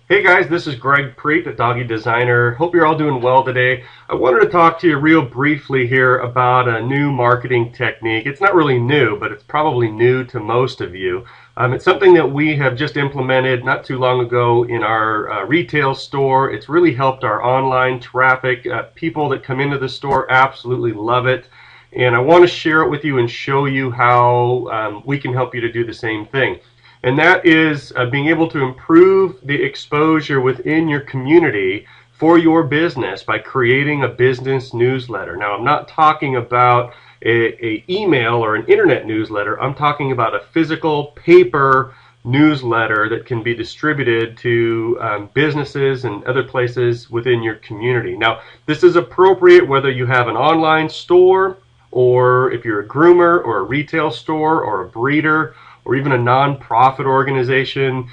Hey guys, this is Greg Preet, the Doggy Designer. Hope you're all doing well today. I wanted to talk to you real briefly here about a new marketing technique. It's not really new, but it's probably new to most of you. It's something that we have just implemented not too long ago in our retail store. It's really helped our online traffic. People that come into the store absolutely love it. And I want to share it with you and show you how we can help you to do the same thing. And that is being able to improve the exposure within your community for your business by creating a business newsletter. Now, I'm not talking about a email or an internet newsletter. I'm talking about a physical paper newsletter that can be distributed to businesses and other places within your community. Now, this is appropriate whether you have an online store, or if you're a groomer or a retail store or a breeder or even a non-profit organization.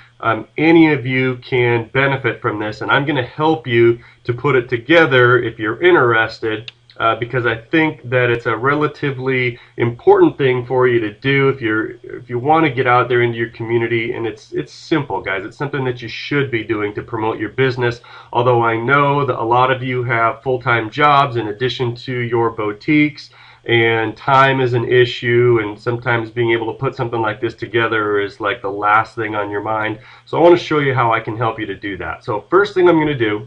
Any of you can benefit from this, and I'm going to help you to put it together if you're interested, because I think that it's a relatively important thing for you to do if you want to get out there into your community. And it's simple, guys. It's something that you should be doing to promote your business. Although I know that a lot of you have full-time jobs in addition to your boutiques, and time is an issue, and sometimes being able to put something like this together is like the last thing on your mind. So I want to show you how I can help you to do that. So first thing I'm going to do,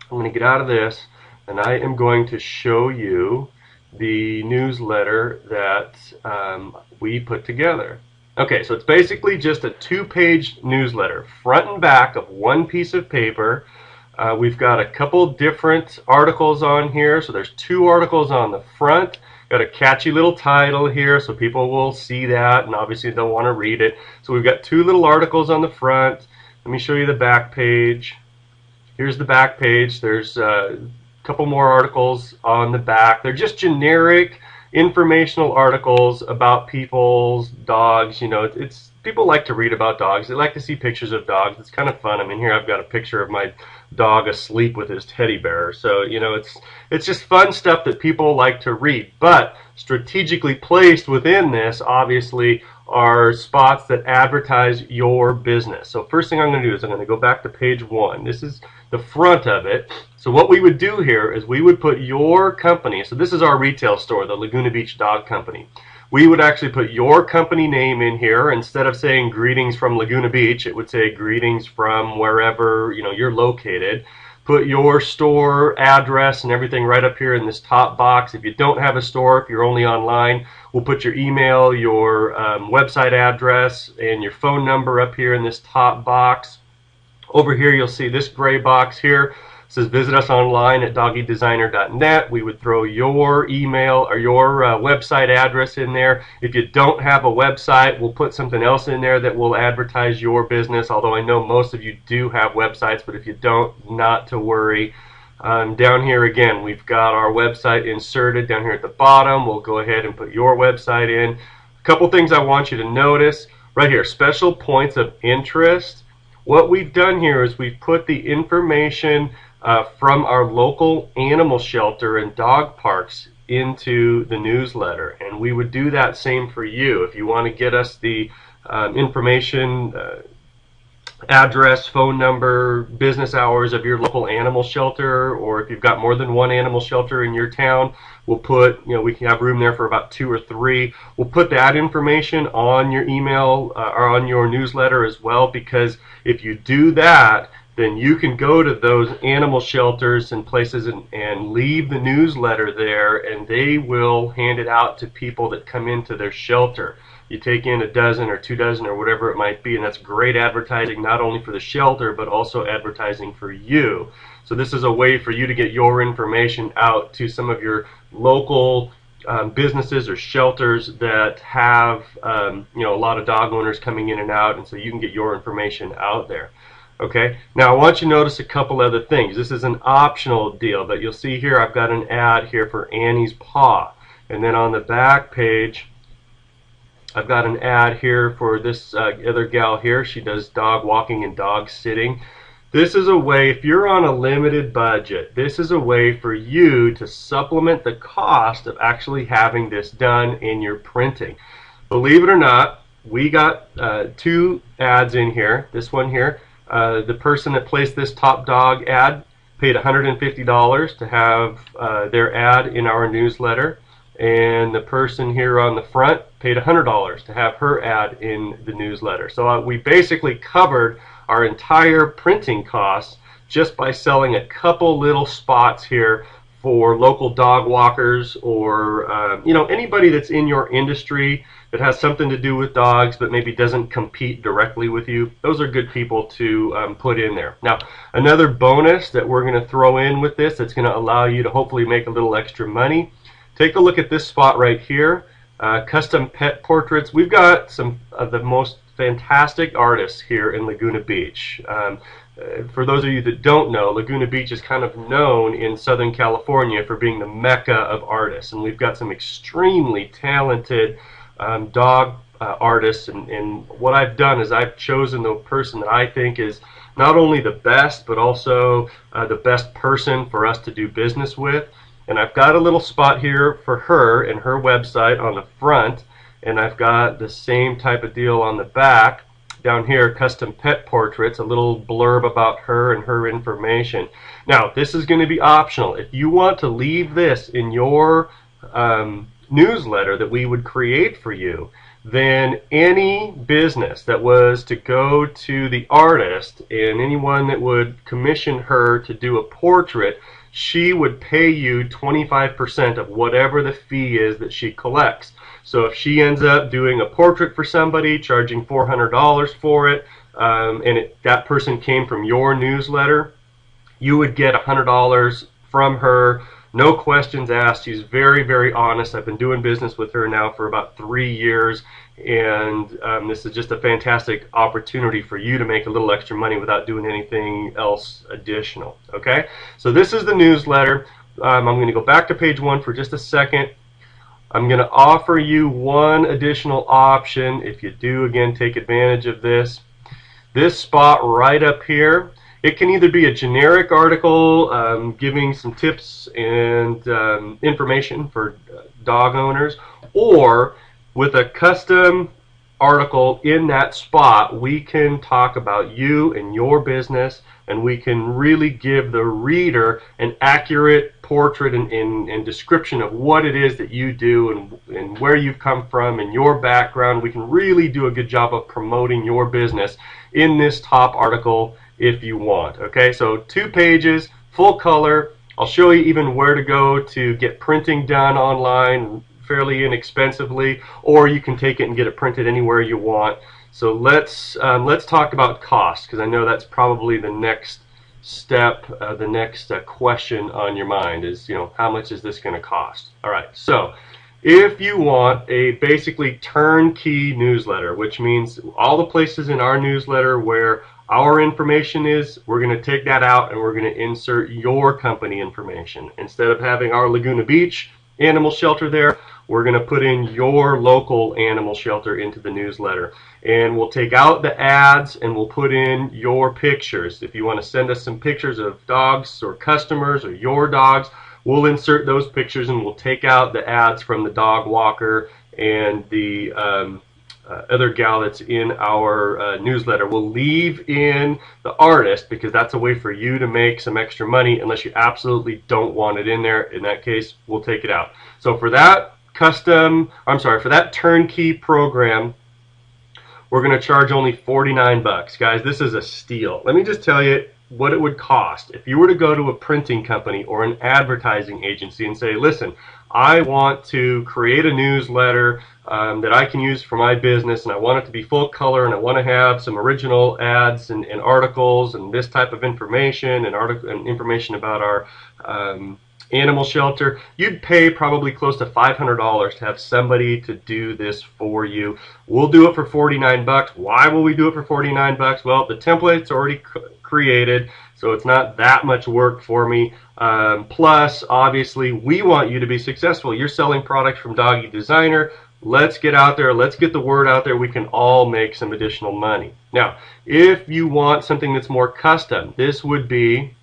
I'm going to get out of this, and I am going to show you the newsletter that we put together. Okay, so it's basically just a two-page newsletter, front and back of one piece of paper. We've got a couple different articles on here. So there's two articles on the front. Got a catchy little title here so people will see that, and obviously they'll want to read it. So we've got two little articles on the front. Let me show you the back page. Here's the back page. There's a couple more articles on the back. They're just generic informational articles about people's dogs. You know, it's people like to read about dogs. They like to see pictures of dogs. It's kind of fun. I mean, here I've got a picture of my dog asleep with his teddy bear. So, you know, it's just fun stuff that people like to read. But strategically placed within this, obviously, are spots that advertise your business. So first thing I'm going to do is I'm going to go back to page one. This is the front of it. So what we would do here is we would put your company, so this is our retail store, the Laguna Beach Dog Company. We would actually put your company name in here. Instead of saying greetings from Laguna Beach, it would say greetings from wherever you're located. Put your store address and everything right up here in this top box. If you don't have a store, if you're only online, we'll put your email, your website address, and your phone number up here in this top box. Over here you'll see this gray box here. It says visit us online at doggydesigner.net. We would throw your email or your website address in there. If you don't have a website, we'll put something else in there that will advertise your business, although I know most of you do have websites, but if you don't, not to worry. Down here again, we've got our website inserted down here at the bottom. We'll go ahead and put your website in. A couple things I want you to notice right here, special points of interest. What we've done here is we've put the information from our local animal shelter and dog parks into the newsletter, and we would do that same for you. If you want to get us the information, address, phone number, business hours of your local animal shelter, or if you've got more than one animal shelter in your town, we'll put, we can have room there for about 2 or 3. We'll put that information on your email or on your newsletter as well, because if you do that, then you can go to those animal shelters and places and leave the newsletter there, and they will hand it out to people that come into their shelter. You take in a dozen or 2 dozen or whatever it might be, and that's great advertising not only for the shelter but also advertising for you. So this is a way for you to get your information out to some of your local businesses or shelters that have a lot of dog owners coming in and out, and so you can get your information out there. Okay, now I want you to notice a couple other things. This is an optional deal, but you'll see here I've got an ad here for Annie's Paw, and then on the back page I've got an ad here for this other gal here. She does dog walking and dog sitting. This is a way, if you're on a limited budget, this is a way for you to supplement the cost of actually having this done in your printing. Believe it or not, we got 2 ads in here. This one here The person that placed this top dog ad paid $150 to have their ad in our newsletter, and the person here on the front paid $100 to have her ad in the newsletter. So we basically covered our entire printing costs just by selling a couple little spots here for local dog walkers, or anybody that's in your industry that has something to do with dogs but maybe doesn't compete directly with you. Those are good people to put in there. Now, another bonus that we're going to throw in with this that's going to allow you to hopefully make a little extra money. Take a look at this spot right here, custom pet portraits. We've got some of the most fantastic artists here in Laguna Beach. For those of you that don't know, Laguna Beach is kind of known in Southern California for being the mecca of artists, and we've got some extremely talented dog artists, and what I've done is I've chosen the person that I think is not only the best but also the best person for us to do business with. And I've got a little spot here for her and her website on the front, and I've got the same type of deal on the back. Down here, custom pet portraits, a little blurb about her and her information. Now, this is going to be optional. If you want to leave this in your newsletter that we would create for you, then any business that was to go to the artist and anyone that would commission her to do a portrait, she would pay you 25% of whatever the fee is that she collects. So if she ends up doing a portrait for somebody, charging $400 for it, and that person came from your newsletter, you would get $100 from her, no questions asked. She's very, very honest. I've been doing business with her now for about 3 years, and this is just a fantastic opportunity for you to make a little extra money without doing anything else additional. Okay, so this is the newsletter. I'm going to go back to page 1 for just a second. I'm going to offer you one additional option if you do, again, take advantage of this. This spot right up here, it can either be a generic article giving some tips and information for dog owners, or with a custom article in that spot, we can talk about you and your business, and we can really give the reader an accurate portrait and description of what it is that you do and where you've come from and your background. We can really do a good job of promoting your business in this top article if you want. Okay, so 2 pages, full color. I'll show you even where to go to get printing done online fairly inexpensively, or you can take it and get it printed anywhere you want. So let's talk about cost, because I know that's probably the next step, the next question on your mind is, how much is this going to cost? All right, so if you want a basically turnkey newsletter, which means all the places in our newsletter where our information is, we're going to take that out and we're going to insert your company information. Instead of having our Laguna Beach animal shelter there, we're going to put in your local animal shelter into the newsletter. And we'll take out the ads and we'll put in your pictures. If you want to send us some pictures of dogs or customers or your dogs, we'll insert those pictures and we'll take out the ads from the dog walker and the other gal that's in our newsletter. We'll leave in the artist because that's a way for you to make some extra money unless you absolutely don't want it in there. In that case, we'll take it out. So for that for that turnkey program, we're going to charge only $49. Guys, this is a steal. Let me just tell you what it would cost if you were to go to a printing company or an advertising agency and say, listen, I want to create a newsletter that I can use for my business, and I want it to be full color, and I want to have some original ads and articles and this type of information and information about our animal shelter. You'd pay probably close to $500 to have somebody to do this for you. We'll do it for $49. Why will we do it for $49? Well, the template's already created, so it's not that much work for me. Plus, obviously, we want you to be successful. You're selling products from Doggy Designer. Let's get out there. Let's get the word out there. We can all make some additional money. Now, if you want something that's more custom, this would be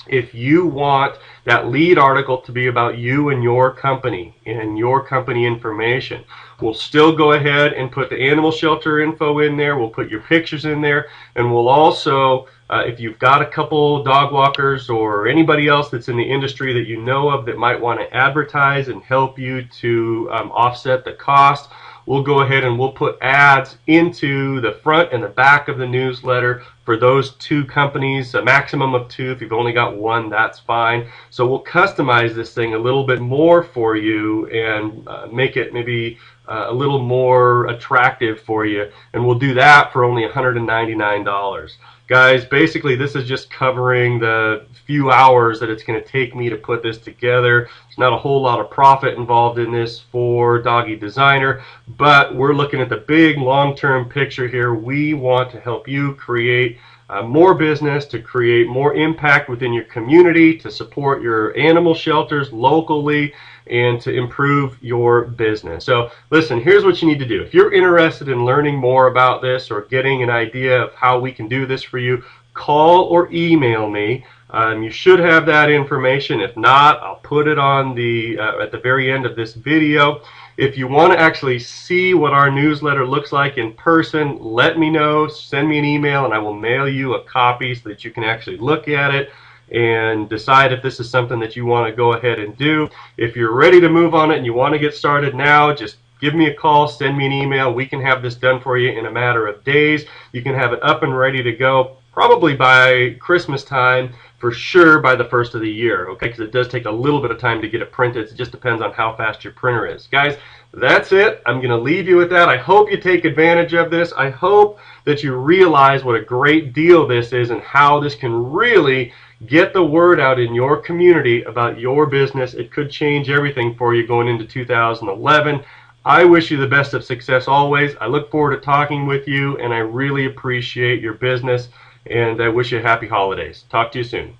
If you want that lead article to be about you and your company information, we'll still go ahead and put the animal shelter info in there. We'll put your pictures in there, and we'll also, if you've got a couple dog walkers or anybody else that's in the industry that you know of that might want to advertise and help you to offset the cost, we'll go ahead and we'll put ads into the front and the back of the newsletter for those two companies, a maximum of two. If you've only got one, that's fine. So we'll customize this thing a little bit more for you and make it maybe a little more attractive for you, and we'll do that for only $199. Guys, basically this is just covering the few hours that it's going to take me to put this together. There's not a whole lot of profit involved in this for Doggy Designer, but we're looking at the big long-term picture here. We want to help you create more business, to create more impact within your community, to support your animal shelters locally, and to improve your business. So listen, here's what you need to do. If you're interested in learning more about this or getting an idea of how we can do this for you, call or email me. You should have that information. If not, I'll put it on the at the very end of this video. If you want to actually see what our newsletter looks like in person, let me know. Send me an email and I will mail you a copy so that you can actually look at it and decide if this is something that you want to go ahead and do. If you're ready to move on it and you want to get started now, just give me a call, send me an email. We can have this done for you in a matter of days. You can have it up and ready to go probably by Christmas time, for sure by the first of the year, okay? Because it does take a little bit of time to get it printed. It just depends on how fast your printer is. Guys, that's it. I'm going to leave you with that. I hope you take advantage of this. I hope that you realize what a great deal this is and how this can really get the word out in your community about your business. It could change everything for you going into 2011. I wish you the best of success always. I look forward to talking with you, and I really appreciate your business, and I wish you happy holidays. Talk to you soon.